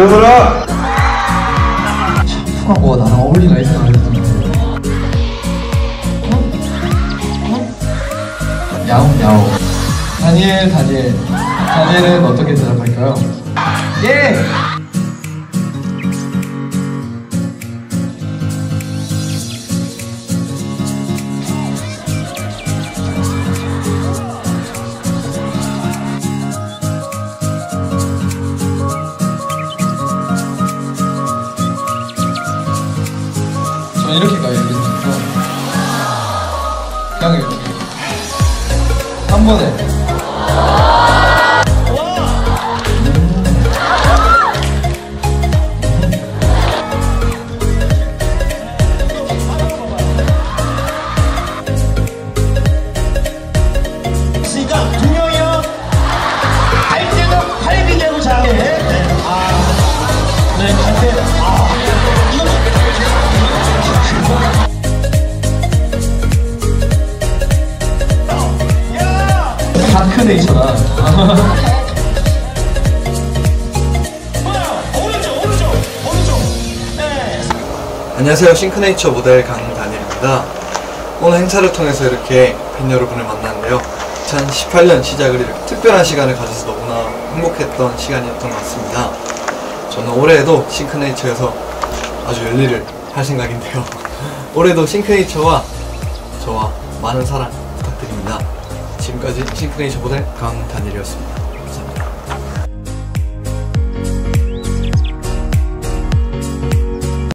조용하라! 푸하고 나랑 어울리가 있어 안 했는데. 야옹야옹. 다니엘은 어떻게 대답할까요? 예! 저는 이렇게 가요. 이렇게 그냥 이렇게 한 번에. 그러니까 두 명이요. 할 때는 팔비대로 잘해. 네. 네, 갈 때. 다크네이처다. 오른쪽. 네. 안녕하세요. 싱크네이처 모델 강다니엘입니다. 오늘 행사를 통해서 이렇게 팬 여러분을 만났는데요. 2018년 시작을 이렇게 특별한 시간을 가져서 너무나 행복했던 시간이었던 것 같습니다. 저는 올해에도 싱크네이처에서 아주 열일을 할 생각인데요. 올해도 싱크네이처와 저와 많은 사랑 부탁드립니다. 지금까지 싱크네이처 모델 강다니엘이었습니다.